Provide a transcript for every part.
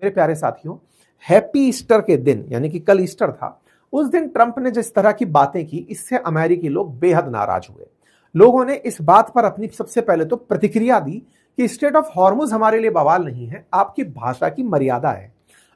मेरे प्यारे साथियों, हैप्पी ईस्टर के दिन यानी कि कल ईस्टर था, उस दिन ट्रंप ने जिस तरह की बातें की, इससे अमेरिकी लोग बेहद नाराज हुए। लोगों ने इस बात पर अपनी सबसे पहले तो प्रतिक्रिया दी कि स्ट्रेट ऑफ हॉर्मुज हमारे लिए बवाल नहीं है, आपकी भाषा की मर्यादा है।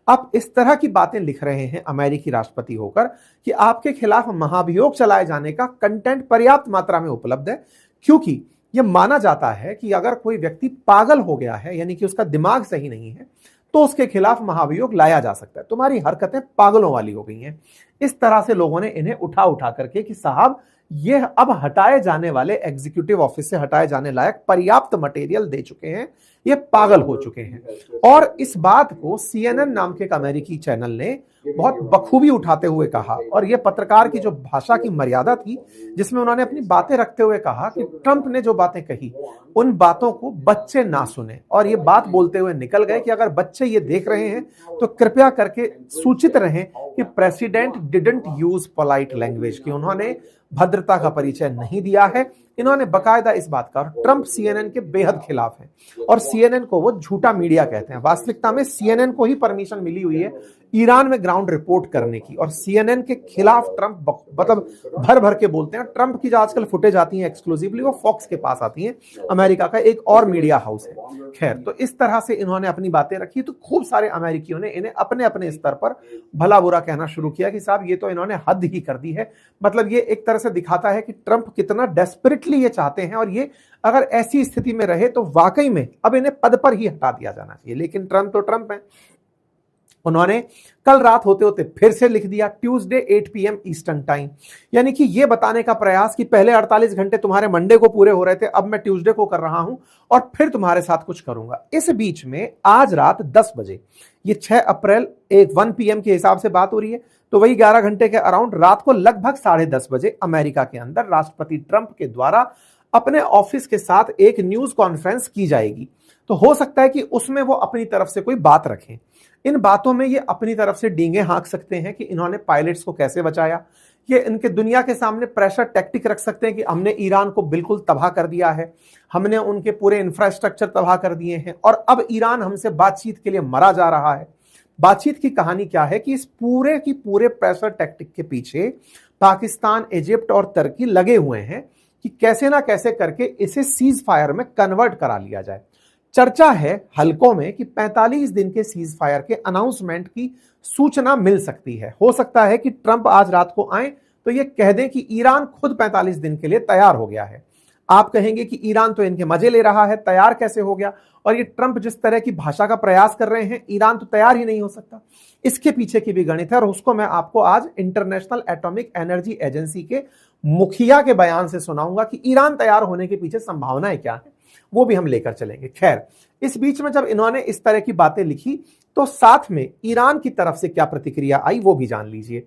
आप इस तरह की बातें लिख रहे हैं अमेरिकी राष्ट्रपति होकर कि आपके खिलाफ महाभियोग चलाए जाने का कंटेंट पर्याप्त मात्रा में उपलब्ध है, क्योंकि यह माना जाता है कि अगर कोई व्यक्ति पागल हो गया है यानी कि उसका दिमाग सही नहीं है तो उसके खिलाफ महाभियोग लाया जा सकता है। तुम्हारी हरकतें पागलों वाली हो गई हैं। इस तरह से लोगों ने इन्हें उठा उठा करके कि साहब ये अब हटाए जाने वाले एग्जीक्यूटिव ऑफिस से हटाए जाने लायक पर्याप्त मटेरियल दे चुके हैं, ये पागल हो चुके हैं। और इस बात को सीएनएन नाम के एक अमेरिकी चैनल ने बहुत बखूबी उठाते हुए कहा, और यह पत्रकार की जो भाषा की मर्यादा थी, जिसमें उन्होंने अपनी बातें रखते हुए कहा कि ट्रंप ने जो बातें कही उन बातों को बच्चे ना सुने, और ये बात बोलते हुए निकल गए कि अगर बच्चे ये देख रहे हैं तो कृपया करके सूचित रहें कि president didn't use polite language, कि उन्होंने भद्रता का परिचय नहीं दिया है। इन्होंने बकायदा इस बात का, ट्रंप सीएनएन के बेहद खिलाफ है और सीएनएन को वो झूठा मीडिया कहते हैं। वास्तविकता में सीएनएन को ही परमिशन मिली हुई है ईरान में ग्राउंड रिपोर्ट करने की, और सीएनएन के खिलाफ ट्रंप मतलब भर भर के बोलते हैं। ट्रंप की जो आजकल फुटेज आती है एक्सक्लूसिवली, वो फॉक्स के पास आती है, अमेरिका का एक और मीडिया हाउस है। खैर, तो इस तरह से इन्होंने अपनी बातें रखी, तो खूब सारे अमेरिकियों ने इन्हें अपने अपने स्तर पर भला बुरा कहना शुरू किया कि साहब ये तो इन्होंने हद ही कर दी है। मतलब ये एक तरह से दिखाता है कि ट्रंप कितना डेस्परेटली ये चाहते हैं, और ये अगर ऐसी स्थिति में रहे तो वाकई में अब इन्हें पद पर ही हटा दिया जाना चाहिए। लेकिन ट्रंप तो ट्रंप है। उन्होंने कल रात होते होते फिर से लिख दिया ट्यूसडे 8 PM ईस्टर्न टाइम, यानी कि यह बताने का प्रयास कि पहले 48 घंटे तुम्हारे मंडे को पूरे हो रहे थे, अब मैं ट्यूसडे को कर रहा हूं और फिर तुम्हारे साथ कुछ करूंगा। इस बीच में आज रात 10 बजे, ये 6 अप्रैल 1 PM के हिसाब से बात हो रही है, तो वही 11 घंटे के अराउंड रात को लगभग 10:30 बजे अमेरिका के अंदर राष्ट्रपति ट्रंप के द्वारा अपने ऑफिस के साथ एक न्यूज कॉन्फ्रेंस की जाएगी। तो हो सकता है कि उसमें वो अपनी तरफ से कोई बात रखें। इन बातों में ये अपनी तरफ से डींगे हाँक सकते हैं कि इन्होंने पायलट्स को कैसे बचाया, ये इनके दुनिया के सामने प्रेशर टैक्टिक रख सकते हैं कि हमने ईरान को बिल्कुल तबाह कर दिया है, हमने उनके पूरे इंफ्रास्ट्रक्चर तबाह कर दिए हैं और अब ईरान हमसे बातचीत के लिए मरा जा रहा है। बातचीत की कहानी क्या है कि इस पूरे की पूरे प्रेशर टैक्टिक के पीछे पाकिस्तान, इजिप्ट और तुर्की लगे हुए हैं कि कैसे ना कैसे करके इसे सीज फायर में कन्वर्ट करा लिया जाए। चर्चा है हलकों में कि 45 दिन के सीज फायर के अनाउंसमेंट की सूचना मिल सकती है। हो सकता है कि ट्रंप आज रात को आए तो ये कह दें कि ईरान खुद 45 दिन के लिए तैयार हो गया है। आप कहेंगे कि ईरान तो इनके मजे ले रहा है, तैयार कैसे हो गया? और ये ट्रंप जिस तरह की भाषा का प्रयास कर रहे हैं, ईरान तो तैयार ही नहीं हो सकता। इसके पीछे की भी गणित है और उसको मैं आपको आज इंटरनेशनल एटॉमिक एनर्जी एजेंसी के मुखिया के बयान से सुनाऊंगा कि ईरान तैयार होने के पीछे संभावनाएं क्या है, वो भी हम लेकर चलेंगे। खैर, इस बीच में जब इन्होंने इस तरह की बातें लिखी तो साथ में ईरान की तरफ से क्या प्रतिक्रिया आई वो भी जान लीजिए।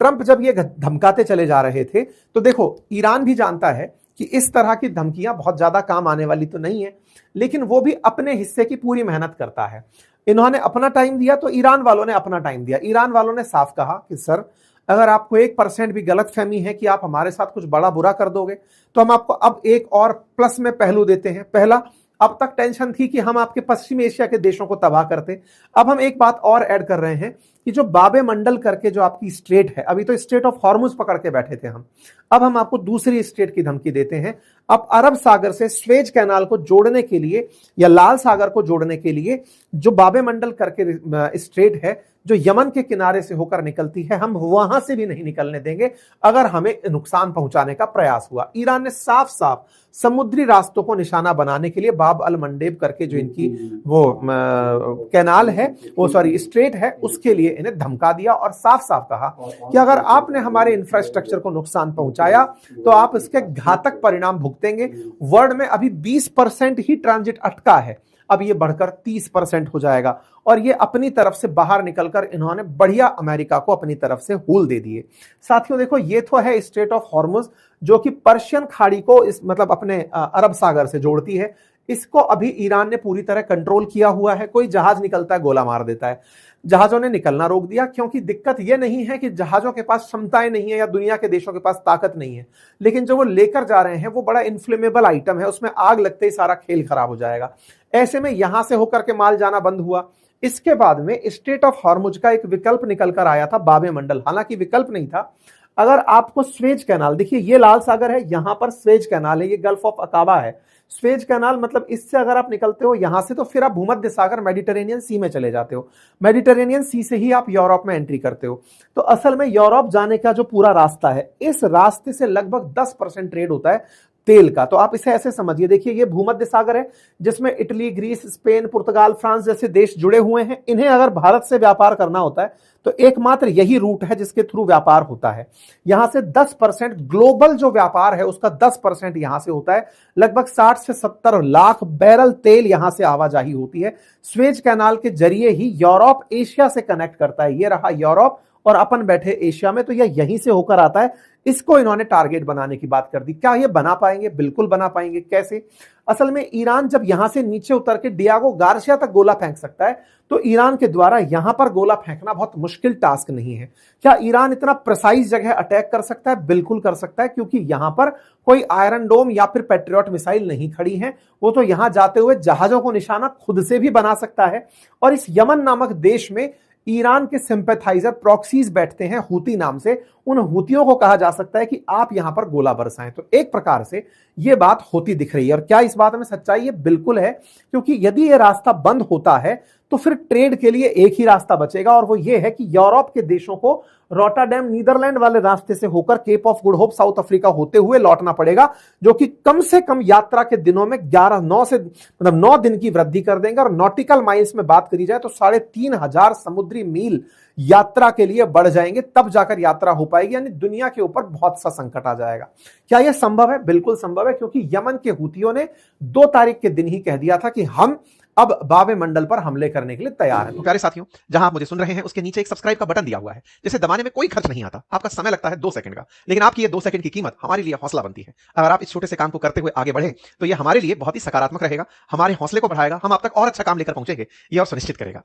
ट्रंप जब ये धमकाते चले जा रहे थे तो देखो, ईरान भी जानता है कि इस तरह की धमकियां बहुत ज्यादा काम आने वाली तो नहीं है, लेकिन वो भी अपने हिस्से की पूरी मेहनत करता है। इन्होंने अपना टाइम दिया तो ईरान वालों ने अपना टाइम दिया। ईरान वालों ने साफ कहा कि सर, अगर आपको 1% भी गलतफहमी है कि आप हमारे साथ कुछ बड़ा बुरा कर दोगे तो हम आपको अब एक और प्लस में पहलू देते हैं। पहला, अब तक टेंशन थी कि हम आपके पश्चिम एशिया के देशों को तबाह करते, अब हम एक बात और ऐड कर रहे हैं कि जो बाबे मंडल करके जो आपकी स्ट्रेट है, अभी तो स्ट्रेट ऑफ हॉर्मुज पकड़ के बैठे थे हम, अब हम आपको दूसरी स्ट्रेट की धमकी देते हैं। अब अरब सागर से स्वेज कैनाल को जोड़ने के लिए या लाल सागर को जोड़ने के लिए जो बाबे मंडल करके स्ट्रेट है जो यमन के किनारे से होकर निकलती है, हम वहां से भी नहीं निकलने देंगे अगर हमें नुकसान पहुंचाने का प्रयास हुआ। ईरान ने साफ साफ समुद्री रास्तों को निशाना बनाने के लिए बाब अल मंडेब करके जो इनकी वो कैनाल है, वो सॉरी स्ट्रेट है, उसके लिए इन्हें धमका दिया और साफ साफ कहा कि अगर आपने हमारे इंफ्रास्ट्रक्चर को नुकसान पहुंचाया तो आप इसके घातक परिणाम भुगतेंगे। वर्ल्ड में अभी 20% ही ट्रांजिट अटका है, अब ये बढ़कर 30% हो जाएगा। और ये अपनी तरफ से बाहर निकलकर इन्होंने बढ़िया अमेरिका को अपनी तरफ से हूल दे दिए। साथियों देखो, ये तो है स्ट्रेट ऑफ हॉर्मुज जो कि पर्शियन खाड़ी को इस मतलब अपने अरब सागर से जोड़ती है। इसको अभी ईरान ने पूरी तरह कंट्रोल किया हुआ है। कोई जहाज निकलता है गोला मार देता है। जहाजों ने निकलना रोक दिया, क्योंकि दिक्कत यह नहीं है कि जहाजों के पास क्षमताएं नहीं है या दुनिया के देशों के पास ताकत नहीं है, लेकिन जो वो लेकर जा रहे हैं वो बड़ा इन्फ्लेमेबल आइटम है, उसमें आग लगते ही सारा खेल खराब हो जाएगा। ऐसे में यहां से होकर के माल जाना बंद हुआ। इसके बाद में स्ट्रेट ऑफ हॉर्मुज का एक विकल्प निकल कर आया था, बाबे मंडल, हालांकि विकल्प नहीं था। अगर आपको स्वेज कैनाल, देखिए ये लाल सागर है, यहां पर स्वेज कैनाल है, ये गल्फ ऑफ अकाबा है। स्वेज कैनाल मतलब इससे अगर आप निकलते हो यहां से तो फिर आप भूमध्य सागर मेडिटेरेनियन सी में चले जाते हो, मेडिटेरेनियन सी से ही आप यूरोप में एंट्री करते हो। तो असल में यूरोप जाने का जो पूरा रास्ता है, इस रास्ते से लगभग 10% ट्रेड होता है तेल का। तो आप इसे ऐसे समझिए, देखिए ये भूमध्य सागर है जिसमें इटली, ग्रीस, स्पेन, पुर्तगाल, फ्रांस जैसे देश जुड़े हुए हैं। इन्हें अगर भारत से व्यापार करना होता है तो एकमात्र यही रूट है जिसके थ्रू व्यापार होता है। यहां से 10% ग्लोबल जो व्यापार है उसका 10% यहां से होता है। लगभग 60 से 70 लाख बैरल तेल यहां से आवाजाही होती है। स्वेज कैनाल के जरिए ही यूरोप एशिया से कनेक्ट करता है। ये रहा यूरोप और अपन बैठे एशिया में, तो यह यहीं से होकर आता है। इसको इन्होंने टारगेट बनाने की बात कर दी। क्या ये बना पाएंगे? बिल्कुल बना पाएंगे। कैसे? असल में ईरान जब यहां से नीचे उतर के डियागो गार्सिया तक गोला फेंक सकता है, तो ईरान के द्वारा यहां पर गोला फेंकना बहुत मुश्किल टास्क नहीं है। क्या ईरान इतना प्रिसाइज जगह अटैक कर सकता है? बिल्कुल कर सकता है, क्योंकि यहां पर कोई आयरन डोम या फिर पैट्रियट मिसाइल नहीं खड़ी है। वो तो यहां जाते हुए जहाजों को निशाना खुद से भी बना सकता है। और इस यमन नामक देश में ईरान के सिंपैथाइजर प्रॉक्सीज बैठते हैं हूती नाम से। उन हूतियों को कहा जा सकता है कि आप यहां पर गोला बरसाएं। तो एक प्रकार से यह बात होती दिख रही है। और क्या इस बात में सच्चाई है? बिल्कुल है, क्योंकि यदि यह रास्ता बंद होता है तो फिर ट्रेड के लिए एक ही रास्ता बचेगा, और वो ये है कि यूरोप के देशों को रोटरडैम नीदरलैंड वाले रास्ते से होकर Cape of Good Hope South Africa होते हुए लौटना पड़ेगा, जो कि कम से कम यात्रा के दिनों में 9 दिन की वृद्धि कर देंगे। और नॉटिकल माइल्स में बात करी जाए तो 3,500 समुद्री मील यात्रा के लिए बढ़ जाएंगे, तब जाकर यात्रा हो पाएगी। यानी दुनिया के ऊपर बहुत सा संकट आ जाएगा। क्या यह संभव है? बिल्कुल संभव है, क्योंकि यमन के हूतियों ने 2 तारीख के दिन ही कह दिया था कि हम अब बाबे मंडल पर हमले करने के लिए तैयार हैं। तो प्यारे साथियों, जहां आप मुझे सुन रहे हैं उसके नीचे एक सब्सक्राइब का बटन दिया हुआ है, जिसे दबाने में कोई खर्च नहीं आता। आपका समय लगता है 2 सेकंड का, लेकिन आपकी ये 2 सेकंड की कीमत हमारे लिए हौसला बनती है। अगर आप इस छोटे से काम को करते हुए आगे बढ़े तो ये हमारे लिए बहुत ही सकारात्मक रहेगा, हमारे हौसले को बढ़ाएगा, हम आप तक और अच्छा काम लेकर पहुंचेंगे, ये और सुनिश्चित करेगा।